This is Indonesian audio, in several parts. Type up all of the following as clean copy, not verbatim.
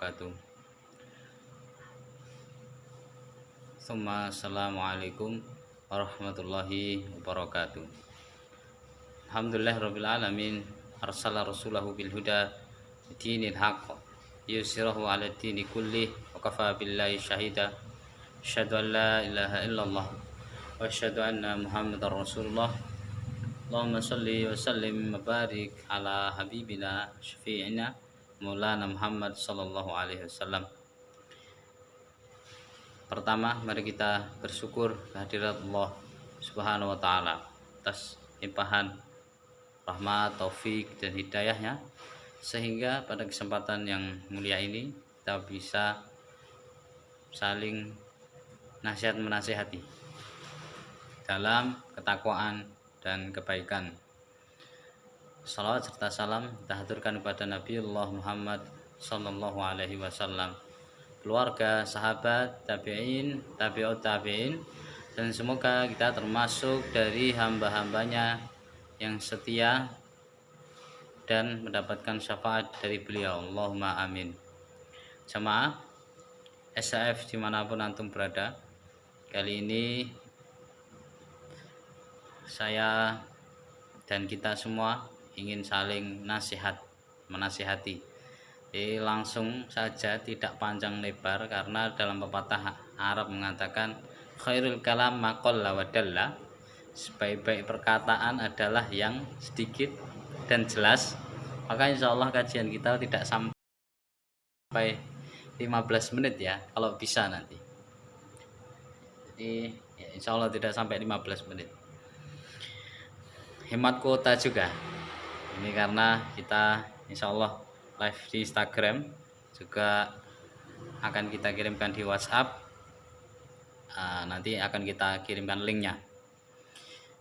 wabarakatuh. Assalamualaikum warahmatullahi wabarakatuh. Alhamdulillahirabbil alamin, arsala rasulahu bil huda dinil haqq yusirahu ala dini kulli wa kafa billahi syahida. Asyhadu an la ilaha illallah wa asyhadu anna muhammadar rasulullah. Allahumma shalli wa sallim wa barik ala habibina syafi'ina Maulana Muhammad sallallahu alaihi wasallam. Pertama, mari kita bersyukur kehadirat Allah Subhanahu wa taala atas limpahan rahmat, taufik dan hidayahnya, sehingga pada kesempatan yang mulia ini kita bisa saling nasihat menasihati dalam ketakwaan dan kebaikan. Salawat serta salam kita haturkan kepada Nabiullah Muhammad sallallahu alaihi wasallam, keluarga, sahabat, tabi'in, tabi'ut tabi'in, dan semoga kita termasuk dari hamba-hambanya yang setia dan mendapatkan syafaat dari beliau. Allahumma amin. Jamaah SAF dimanapun antum berada, kali ini saya dan kita semua ingin saling menasihati. Jadi langsung saja, tidak panjang lebar, karena dalam pepatah Arab mengatakan khairul kalam ma qalla wa dalla, sebaik-baik perkataan adalah yang sedikit dan jelas. Maka insya Allah kajian kita tidak sampai 15 menit ya, kalau bisa nanti. Jadi ya, insya Allah tidak sampai 15 menit. Hemat kuota juga ini, karena kita insya Allah live di Instagram, juga akan kita kirimkan di WhatsApp. Nanti akan kita kirimkan linknya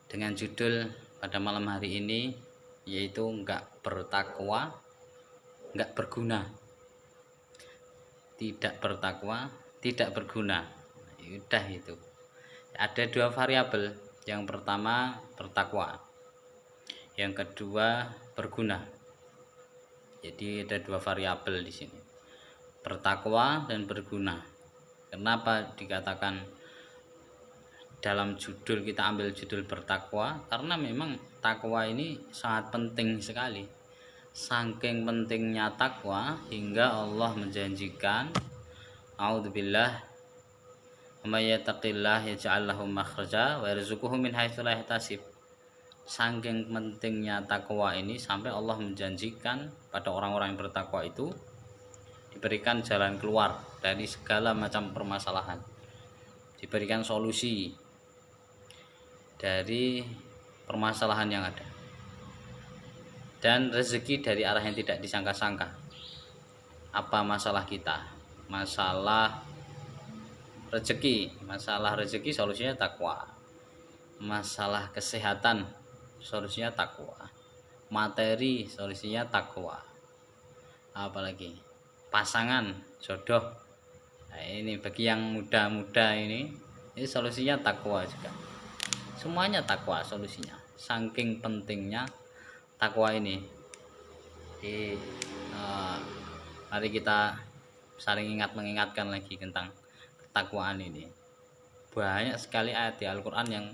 dengan judul pada malam hari ini, yaitu enggak bertakwa enggak berguna. Tidak bertakwa tidak berguna. Udah itu. Ada dua variabel. Yang pertama bertakwa, yang kedua berguna. Jadi ada dua variabel di sini, bertakwa dan berguna. Kenapa dikatakan dalam judul kita ambil judul bertakwa? Karena memang takwa ini sangat penting sekali. Saking pentingnya takwa hingga Allah menjanjikan, a'udzubillah, may yattaqillah yaj'al lahu makhraja wa yarzuquhu min haitsu la yahtasib. Saking pentingnya takwa ini sampai Allah menjanjikan pada orang-orang yang bertakwa itu diberikan jalan keluar dari segala macam permasalahan, diberikan solusi dari permasalahan yang ada, dan rezeki dari arah yang tidak disangka-sangka. Apa masalah kita? Masalah rezeki. Masalah rezeki solusinya takwa. Masalah kesehatan solusinya takwa. Materi solusinya takwa. Apalagi pasangan, jodoh. Nah, ini bagi yang muda-muda ini solusinya takwa juga. Semuanya takwa solusinya. Saking pentingnya takwa ini. Jadi mari kita saling mengingatkan lagi tentang ketakwaan ini. Banyak sekali ayat di Al-Quran yang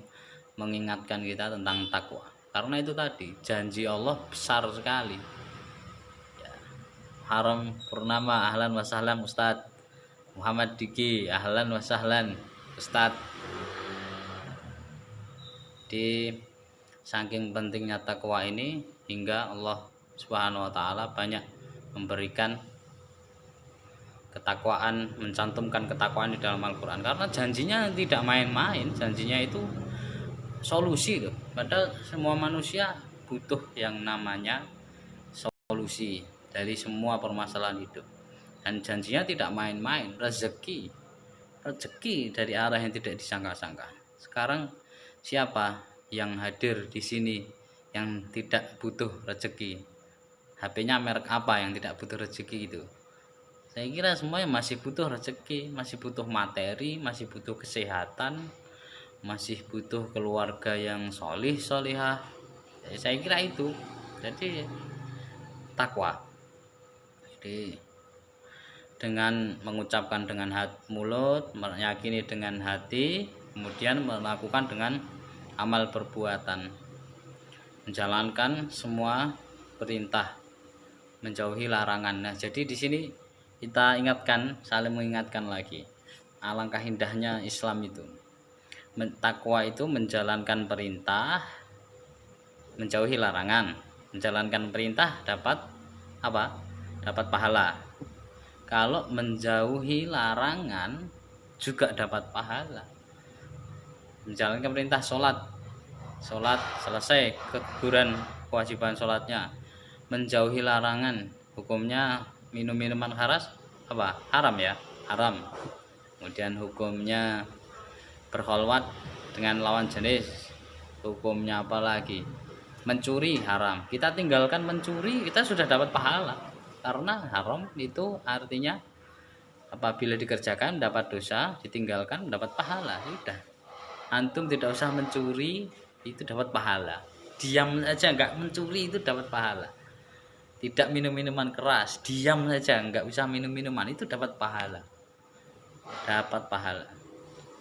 mengingatkan kita tentang takwa. Karena itu tadi, janji Allah besar sekali ya. Haram Purnama, ahlan wa sahlan Ustadz Muhammad Diki, ahlan wa sahlan Ustadz. Di saking pentingnya takwa ini hingga Allah Subhanahu wa taala banyak memberikan ketakwaan, mencantumkan ketakwaan di dalam Al-Quran. Karena janjinya tidak main-main, janjinya itu solusi loh. Padahal semua manusia butuh yang namanya solusi dari semua permasalahan hidup, dan janjinya tidak main-main. Rezeki dari arah yang tidak disangka-sangka. Sekarang siapa yang hadir di sini yang tidak butuh rezeki? HP-nya merek apa yang tidak butuh rezeki itu? Saya kira semuanya masih butuh rezeki, masih butuh materi, masih butuh kesehatan, masih butuh keluarga yang solihah. Saya kira itu. Jadi takwa. Jadi dengan mengucapkan dengan mulut, meyakini dengan hati, kemudian melakukan dengan amal perbuatan, menjalankan semua perintah, menjauhi larangan. Nah, jadi di sini kita ingatkan, saling mengingatkan lagi, alangkah indahnya Islam itu. Takwa itu menjalankan perintah, menjauhi larangan. Menjalankan perintah dapat apa? Dapat pahala. Kalau menjauhi larangan juga dapat pahala. Menjalankan perintah sholat selesai keguguran kewajiban sholatnya. Menjauhi larangan, hukumnya minum minuman keras apa? Haram ya, haram. Kemudian hukumnya berkholwat dengan lawan jenis, hukumnya apa lagi? Mencuri haram. Kita tinggalkan mencuri, kita sudah dapat pahala. Karena haram itu artinya apabila dikerjakan dapat dosa, ditinggalkan dapat pahala. Sudah, antum tidak usah mencuri, itu dapat pahala. Diam saja enggak mencuri itu dapat pahala. Tidak minum minuman keras, diam saja enggak usah minum minuman, itu dapat pahala. Dapat pahala.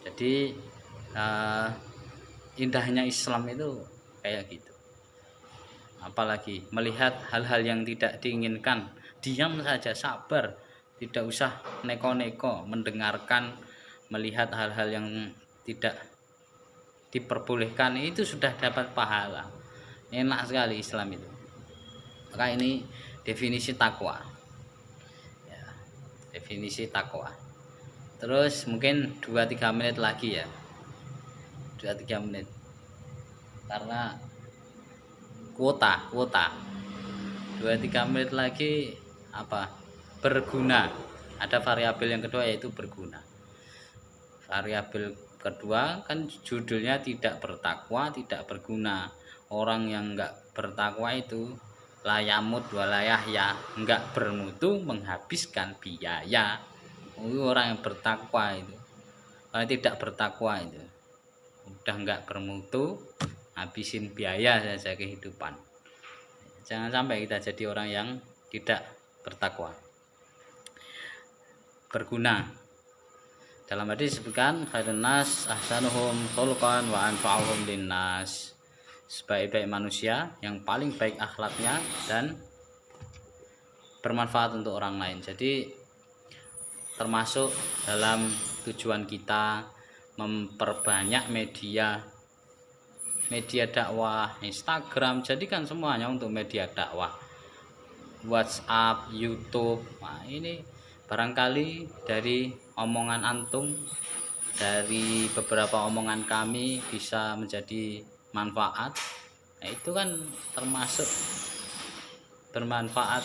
Jadi indahnya Islam itu kayak gitu. Apalagi melihat hal-hal yang tidak diinginkan, diam saja, sabar, tidak usah neko-neko mendengarkan, melihat hal-hal yang tidak diperbolehkan, itu sudah dapat pahala. Enak sekali Islam itu. Maka ini definisi takwa ya, definisi takwa. Terus mungkin 2-3 menit lagi ya, 2-3 menit, karena kuota 2-3 menit lagi. Apa? Berguna. Ada variabel yang kedua yaitu berguna. Variabel kedua kan judulnya tidak bertakwa, tidak berguna. Orang yang enggak bertakwa itu layamut walayah ya, enggak bermutu, menghabiskan biaya. Orang yang bertakwa itu, kalau tidak bertakwa itu udah enggak bermutu, habisin biaya saja kehidupan. Jangan sampai kita jadi orang yang tidak bertakwa. Berguna. Dalam hadis disebutkan khairun nas ahsanuhum khuluqan wa anfa'uhum linnas. Sebaik-baik manusia yang paling baik akhlaknya dan bermanfaat untuk orang lain. Jadi termasuk dalam tujuan kita memperbanyak media dakwah, Instagram, jadikan semuanya untuk media dakwah. WhatsApp, YouTube. Nah, ini barangkali dari omongan antum, dari beberapa omongan kami bisa menjadi manfaat. Nah, itu kan termasuk bermanfaat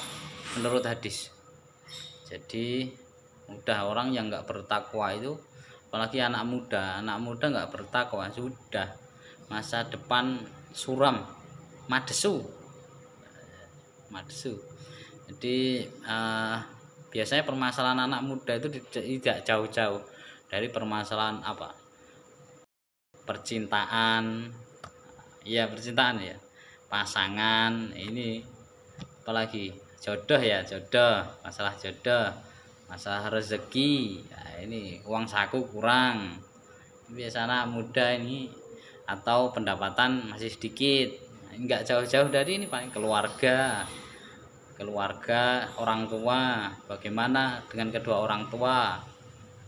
menurut hadis. Jadi udah orang yang enggak bertakwa itu, apalagi anak muda enggak bertakwa, sudah masa depan suram, madesu. Jadi biasanya permasalahan anak muda itu tidak jauh-jauh dari permasalahan apa? Percintaan. Iya, percintaan ya. Pasangan, ini apalagi jodoh ya, masalah jodoh, masalah rezeki. Nah, ini uang saku kurang. Biasanya anak muda ini, atau pendapatan masih sedikit. Enggak jauh-jauh dari ini, paling keluarga, orang tua, bagaimana dengan kedua orang tua.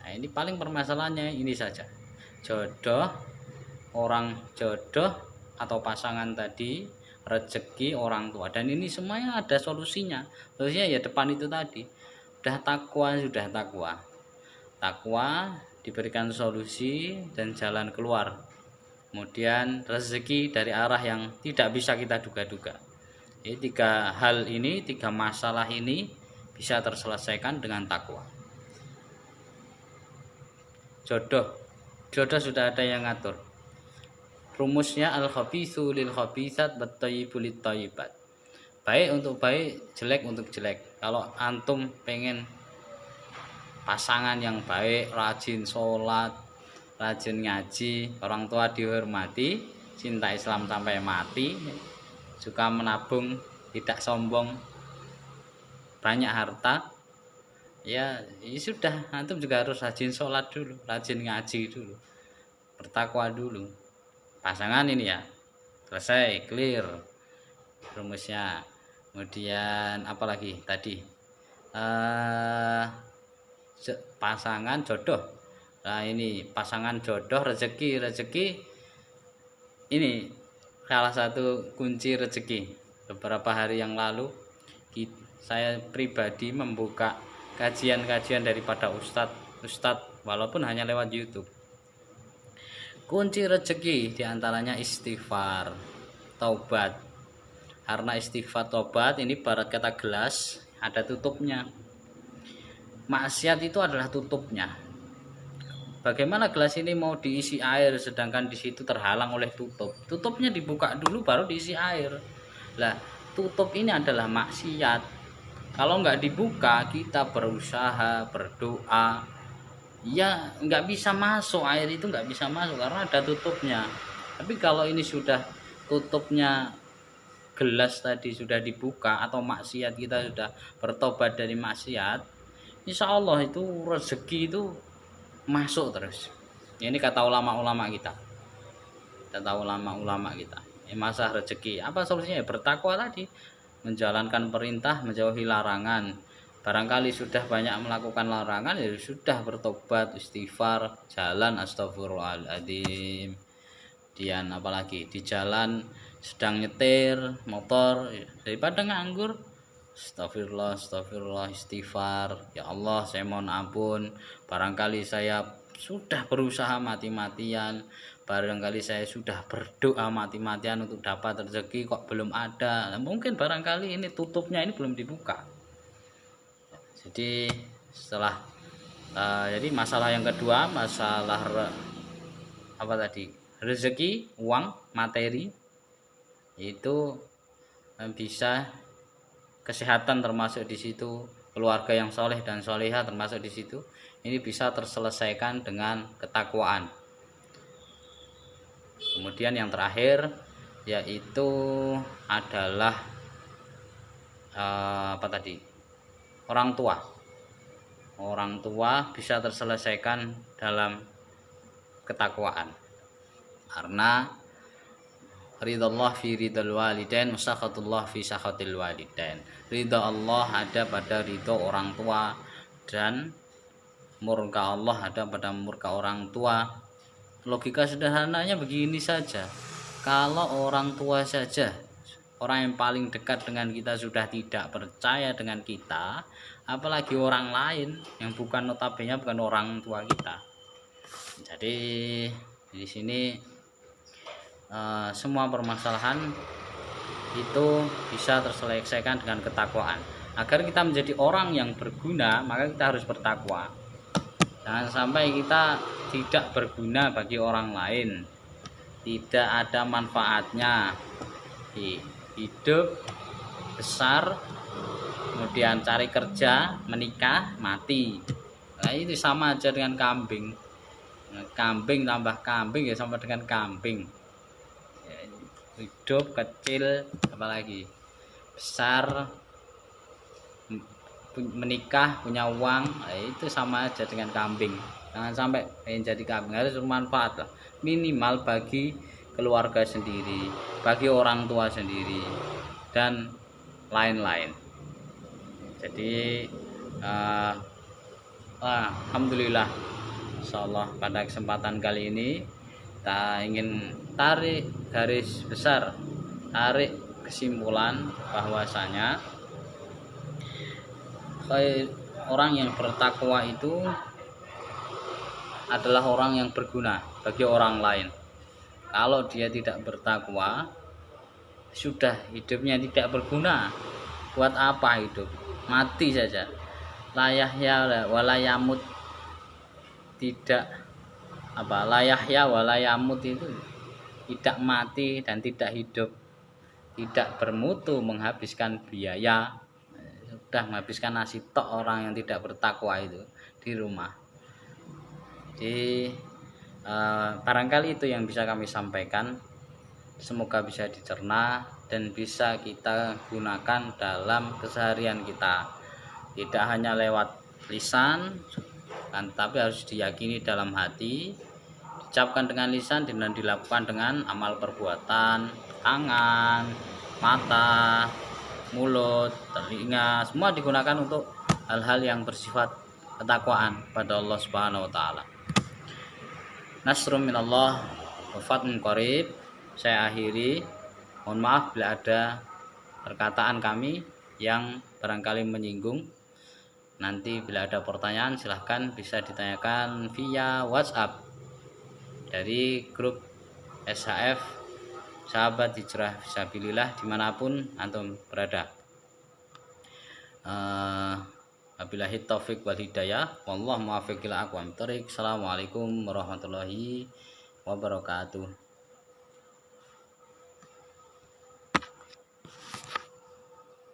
Nah, ini paling permasalahannya ini saja, jodoh, orang jodoh atau pasangan tadi, rezeki, orang tua. Dan ini semuanya ada solusinya. Solusinya ya depan itu tadi, sudah takwa diberikan solusi dan jalan keluar. Kemudian rezeki dari arah yang tidak bisa kita duga-duga. Jadi 3 hal ini, 3 masalah ini bisa terselesaikan dengan takwa. Jodoh sudah ada yang ngatur. Rumusnya al-khabitsu lil khabitsat wat thayyibu lit thayyibat. Baik untuk baik, jelek untuk jelek. Kalau antum pengen pasangan yang baik, rajin sholat, rajin ngaji, orang tua dihormati, cinta Islam sampai mati, suka menabung, tidak sombong, banyak harta, ya sudah, antum juga harus rajin sholat dulu, rajin ngaji dulu, bertakwa dulu. Pasangan ini ya selesai, clear rumusnya. Kemudian apalagi tadi, eh pasangan jodoh. Nah ini pasangan jodoh, rezeki ini salah satu kunci rezeki. Beberapa hari yang lalu saya pribadi membuka kajian-kajian daripada ustadz walaupun hanya lewat YouTube. Kunci rezeki diantaranya istighfar, taubat. Karena istighfar, taubat ini barat kata gelas, ada tutupnya. Maksiat itu adalah tutupnya. Bagaimana gelas ini mau diisi air sedangkan di situ terhalang oleh tutup? Tutupnya dibuka dulu baru diisi air. Lah, tutup ini adalah maksiat. Kalau nggak dibuka, kita berusaha, berdoa, ya nggak bisa masuk, air itu nggak bisa masuk karena ada tutupnya. Tapi kalau ini sudah tutupnya, gelas tadi sudah dibuka, atau maksiat kita sudah bertobat dari maksiat, insya Allah itu rezeki itu masuk terus. Ini kata ulama-ulama kita, masalah rezeki apa solusinya? Bertakwa tadi, menjalankan perintah, menjauhi larangan. Barangkali sudah banyak melakukan larangan, ya sudah bertobat, istighfar, jalan astagfirullahaladzim. Kemudian apalagi di jalan sedang nyetir motor, daripada nganggur, astagfirullah, istighfar, ya Allah saya mohon ampun, barangkali saya sudah berusaha mati-matian, barangkali saya sudah berdoa mati-matian untuk dapat rezeki kok belum ada. Nah, mungkin barangkali ini tutupnya ini belum dibuka. Jadi setelah jadi masalah yang kedua, masalah apa tadi, rezeki, uang, materi, itu bisa, kesehatan termasuk di situ, keluarga yang soleh dan soleha termasuk di situ. Ini bisa terselesaikan dengan ketakwaan. Kemudian yang terakhir yaitu adalah apa tadi, orang tua bisa terselesaikan dalam ketakwaan, karena ridallah fi ridal walidain, musakhatullah fi sakhatil walidain. Ridha Allah ada pada ridho orang tua dan murka Allah ada pada murka orang tua. Logika sederhananya begini saja, kalau orang tua saja, orang yang paling dekat dengan kita sudah tidak percaya dengan kita, apalagi orang lain yang bukan, notabene bukan orang tua kita. Jadi di sini semua permasalahan itu bisa terselesaikan dengan ketakwaan. Agar kita menjadi orang yang berguna, maka kita harus bertakwa. Jangan sampai kita tidak berguna bagi orang lain, tidak ada manfaatnya di hidup, besar, kemudian cari kerja, menikah, mati. Nah, itu sama aja dengan kambing. Kambing tambah kambing ya sama dengan kambing. Hidup, kecil, apalagi besar, menikah, punya uang, itu sama aja dengan kambing. Jangan sampai pengen jadi kambing, harus bermanfaat lah, minimal bagi keluarga sendiri, bagi orang tua sendiri, dan lain-lain. Jadi alhamdulillah, insyaallah pada kesempatan kali ini kita ingin tarik garis besar, tarik kesimpulan bahwasanya orang yang bertakwa itu adalah orang yang berguna bagi orang lain. Kalau dia tidak bertakwa, sudah hidupnya tidak berguna. Buat apa hidup? Mati saja. La yahya wala yamut, tidak apa, la yahya wala yamut itu tidak mati dan tidak hidup, tidak bermutu, menghabiskan biaya, sudah menghabiskan nasi tok orang yang tidak bertakwa itu di rumah. Jadi barangkali itu yang bisa kami sampaikan, semoga bisa dicerna dan bisa kita gunakan dalam keseharian kita, tidak hanya lewat lisan, kan, tapi harus diyakini dalam hati, diucapkan dengan lisan dan dilakukan dengan amal perbuatan, tangan, mata, mulut, telinga, semua digunakan untuk hal-hal yang bersifat ketakwaan pada Allah Subhanahu wa taala. Nasrun minallah wa fathun qarib. Saya akhiri. Mohon maaf bila ada perkataan kami yang barangkali menyinggung. Nanti bila ada pertanyaan silahkan bisa ditanyakan via WhatsApp dari grup SHF Sahabat Hijrah Fisabilillah dimanapun antum berada. Wabillahi taufik wal hidayah. Wallahu muwaffiq ila aqwamit thoriq. Assalamualaikum warahmatullahi wabarakatuh.